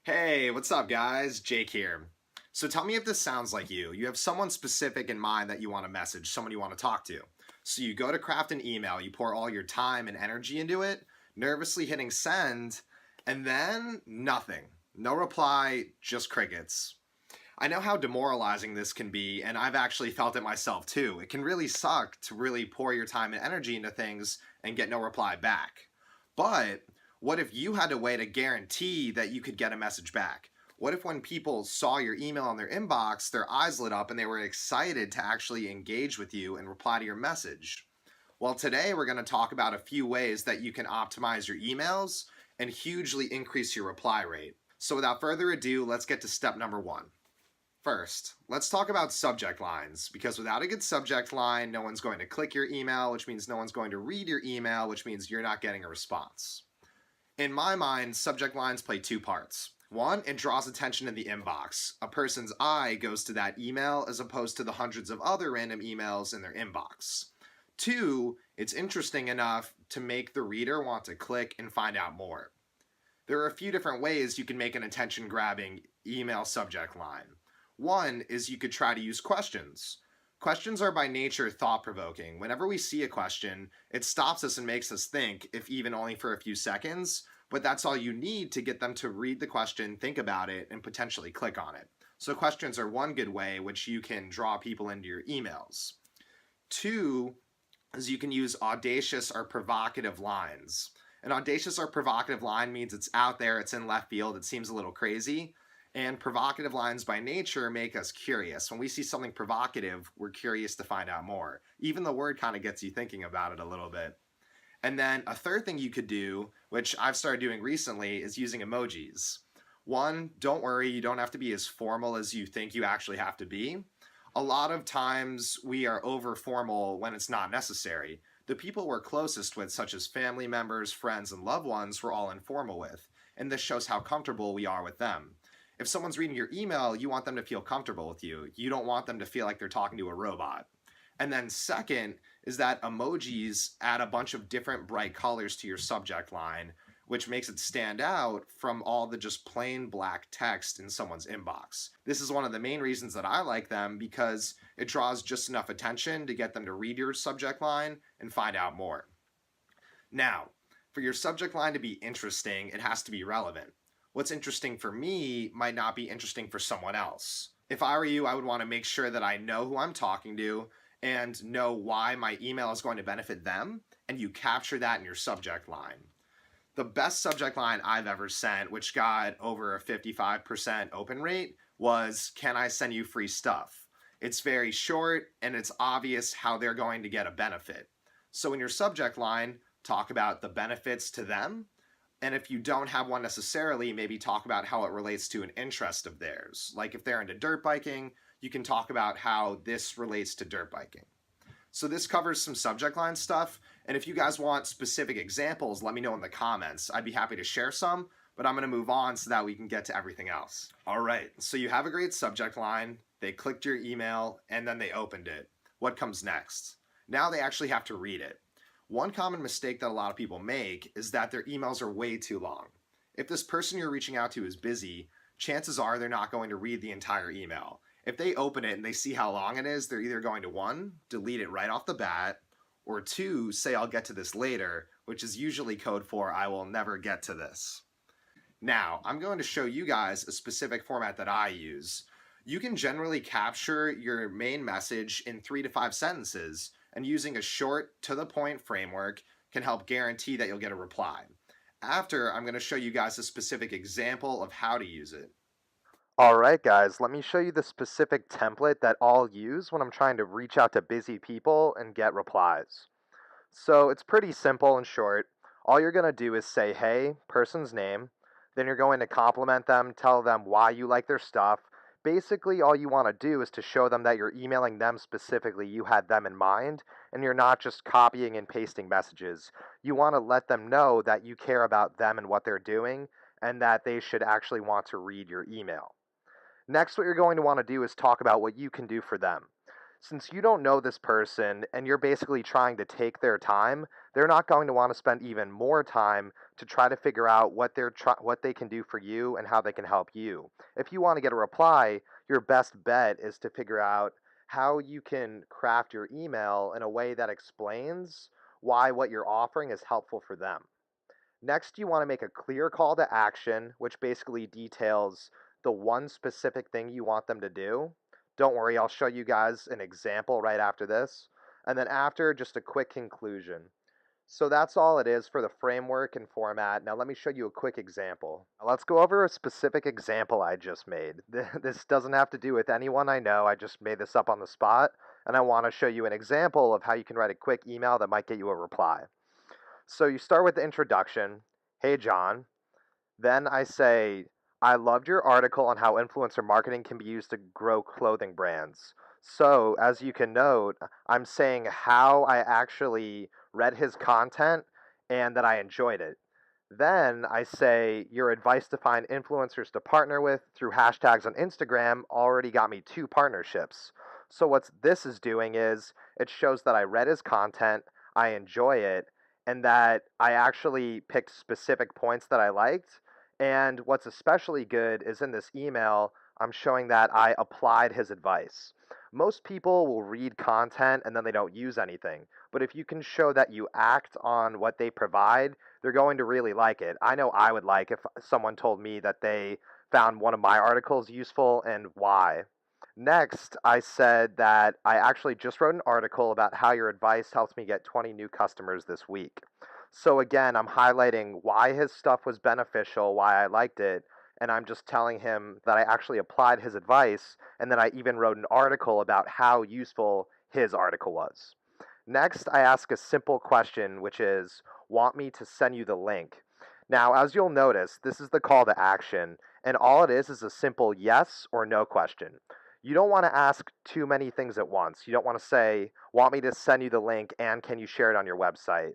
Hey, what's up, guys? Jake here. So tell me if this sounds like you. You have someone specific in mind that you want to message, someone you want to talk to. So you go to craft an email, you pour all your time and energy into it, nervously hitting send, and then nothing. No reply, just crickets. I know how demoralizing this can be, and I've actually felt it myself too. It can really suck to really pour your time and energy into things and get no reply back. But what if you had a way to guarantee that you could get a message back? What if when people saw your email in their inbox, their eyes lit up and they were excited to actually engage with you and reply to your message? Well, today we're going to talk about a few ways that you can optimize your emails and hugely increase your reply rate. So without further ado, let's get to step number one. First, let's talk about subject lines, because without a good subject line, no one's going to click your email, which means no one's going to read your email, which means you're not getting a response. In my mind, subject lines play two parts. One, it draws attention in the inbox. A person's eye goes to that email as opposed to the hundreds of other random emails in their inbox. Two, it's interesting enough to make the reader want to click and find out more. There are a few different ways you can make an attention-grabbing email subject line. One is you could try to use questions. Questions are by nature thought-provoking. Whenever we see a question, it stops us and makes us think, if even only for a few seconds, but that's all you need to get them to read the question, think about it, and potentially click on it. So questions are one good way which you can draw people into your emails. Two is you can use audacious or provocative lines. An audacious or provocative line means it's out there, it's in left field, it seems a little crazy. And provocative lines by nature make us curious. When we see something provocative, we're curious to find out more. Even the word kind of gets you thinking about it a little bit. And then a third thing you could do, which I've started doing recently, is using emojis. One, don't worry, you don't have to be as formal as you think you actually have to be. A lot of times we are over formal when it's not necessary. The people we're closest with, such as family members, friends, and loved ones, we're all informal with. And this shows how comfortable we are with them. If someone's reading your email, you want them to feel comfortable with you. You don't want them to feel like they're talking to a robot. And then second is that emojis add a bunch of different bright colors to your subject line, which makes it stand out from all the just plain black text in someone's inbox. This is one of the main reasons that I like them, because it draws just enough attention to get them to read your subject line and find out more. Now, for your subject line to be interesting, it has to be relevant. What's interesting for me might not be interesting for someone else. If I were you, I would want to make sure that I know who I'm talking to and know why my email is going to benefit them, and you capture that in your subject line. The best subject line I've ever sent, which got over a 55% open rate, was, "Can I send you free stuff?" It's very short and it's obvious how they're going to get a benefit. So in your subject line, talk about the benefits to them. And if you don't have one necessarily, maybe talk about how it relates to an interest of theirs. Like if they're into dirt biking, you can talk about how this relates to dirt biking. So this covers some subject line stuff. And if you guys want specific examples, let me know in the comments. I'd be happy to share some, but I'm going to move on so that we can get to everything else. All right, so you have a great subject line. They clicked your email and then they opened it. What comes next? Now they actually have to read it. One common mistake that a lot of people make is that their emails are way too long. If this person you're reaching out to is busy, chances are they're not going to read the entire email. If they open it and they see how long it is, they're either going to, one, delete it right off the bat, or two, say I'll get to this later, which is usually code for I will never get to this. Now, I'm going to show you guys a specific format that I use. You can generally capture your main message in 3 to 5 sentences, and using a short, to-the-point framework can help guarantee that you'll get a reply. After, I'm going to show you guys a specific example of how to use it. Alright guys, let me show you the specific template that I'll use when I'm trying to reach out to busy people and get replies. So it's pretty simple and short. All you're going to do is say, hey, person's name. Then you're going to compliment them, tell them why you like their stuff. Basically, all you want to do is to show them that you're emailing them specifically, you had them in mind, and you're not just copying and pasting messages. You want to let them know that you care about them and what they're doing, and that they should actually want to read your email. Next, what you're going to want to do is talk about what you can do for them. Since you don't know this person and you're basically trying to take their time, they're not going to want to spend even more time to try to figure out what they can do for you and how they can help you. If you want to get a reply, your best bet is to figure out how you can craft your email in a way that explains why what you're offering is helpful for them. Next, you want to make a clear call to action, which basically details the one specific thing you want them to do. Don't worry, I'll show you guys an example right after this. And then after, just a quick conclusion. So that's all it is for the framework and format. Now let me show you a quick example. Now let's go over a specific example I just made. This doesn't have to do with anyone I know. I just made this up on the spot. And I want to show you an example of how you can write a quick email that might get you a reply. So you start with the introduction. Hey, John. Then I say, I loved your article on how influencer marketing can be used to grow clothing brands. So, as you can note, I'm saying how I actually read his content and that I enjoyed it. Then I say, your advice to find influencers to partner with through hashtags on Instagram already got me 2 partnerships. So, what this is doing is it shows that I read his content, I enjoy it, and that I actually picked specific points that I liked. And what's especially good is in this email, I'm showing that I applied his advice. Most people will read content and then they don't use anything. But if you can show that you act on what they provide, they're going to really like it. I know I would like if someone told me that they found one of my articles useful and why. Next, I said that I actually just wrote an article about how your advice helps me get 20 new customers this week. So again, I'm highlighting why his stuff was beneficial, why I liked it, and I'm just telling him that I actually applied his advice, and then I even wrote an article about how useful his article was. Next, I ask a simple question, which is, want me to send you the link? Now, as you'll notice, this is the call to action, and all it is a simple yes or no question. You don't want to ask too many things at once. You don't want to say, want me to send you the link and can you share it on your website?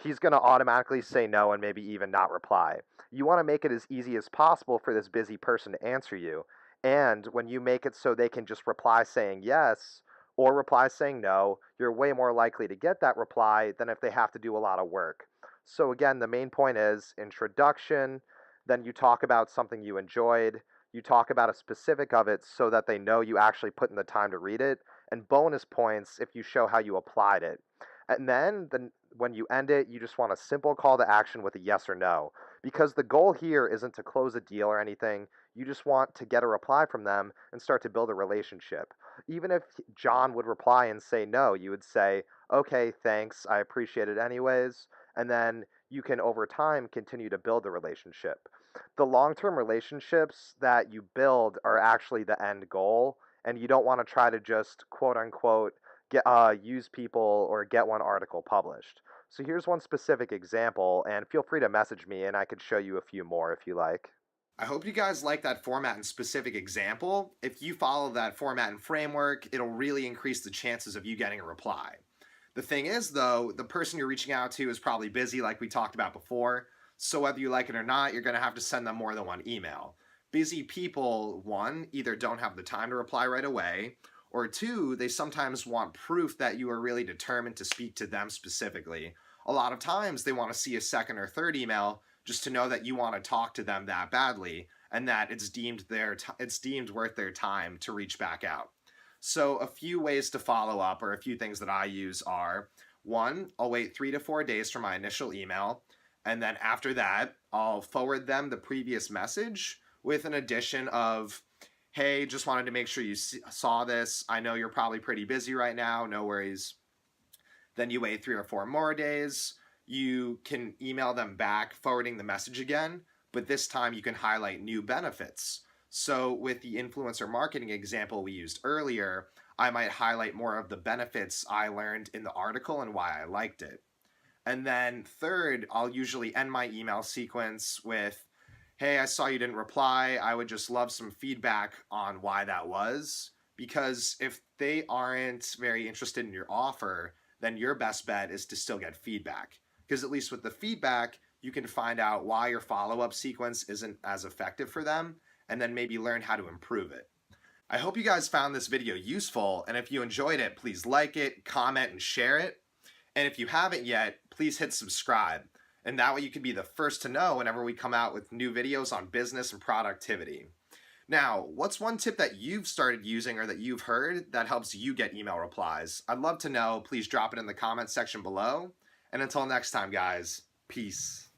He's going to automatically say no and maybe even not reply. You want to make it as easy as possible for this busy person to answer you. And when you make it so they can just reply saying yes or reply saying no, you're way more likely to get that reply than if they have to do a lot of work. So, again, the main point is introduction, then you talk about something you enjoyed, you talk about a specific of it so that they know you actually put in the time to read it, and bonus points if you show how you applied it. And then when you end it, you just want a simple call to action with a yes or no. Because the goal here isn't to close a deal or anything. You just want to get a reply from them and start to build a relationship. Even if John would reply and say no, you would say, okay, thanks, I appreciate it anyways. And then you can, over time, continue to build the relationship. The long term relationships that you build are actually the end goal. And you don't want to try to just quote unquote use people or get one article published. So here's one specific example, and feel free to message me and I could show you a few more if you like. I hope you guys like that format and specific example. If you follow that format and framework, it'll really increase the chances of you getting a reply. The thing is, though, the person you're reaching out to is probably busy, like we talked about before. So whether you like it or not, you're going to have to send them more than one email. Busy people, one, either don't have the time to reply right away, or two, they sometimes want proof that you are really determined to speak to them specifically. A lot of times they want to see a second or third email just to know that you want to talk to them that badly and that it's deemed worth their time to reach back out. So a few ways to follow up, or a few things that I use, are: one, I'll wait 3 to 4 days for my initial email, and then after that I'll forward them the previous message with an addition of, hey, just wanted to make sure you saw this. I know you're probably pretty busy right now. No worries. Then you wait 3 or 4 more days. You can email them back, forwarding the message again, but this time you can highlight new benefits. So with the influencer marketing example we used earlier, I might highlight more of the benefits I learned in the article and why I liked it. And then third, I'll usually end my email sequence with, hey, I saw you didn't reply. I would just love some feedback on why that was. Because if they aren't very interested in your offer, then your best bet is to still get feedback. Because at least with the feedback, you can find out why your follow-up sequence isn't as effective for them, and then maybe learn how to improve it. I hope you guys found this video useful, and if you enjoyed it, please like it, comment, and share it. And if you haven't yet, please hit subscribe. And that way you can be the first to know whenever we come out with new videos on business and productivity. Now, what's one tip that you've started using or that you've heard that helps you get email replies? I'd love to know. Please drop it in the comment section below. And until next time, guys, peace.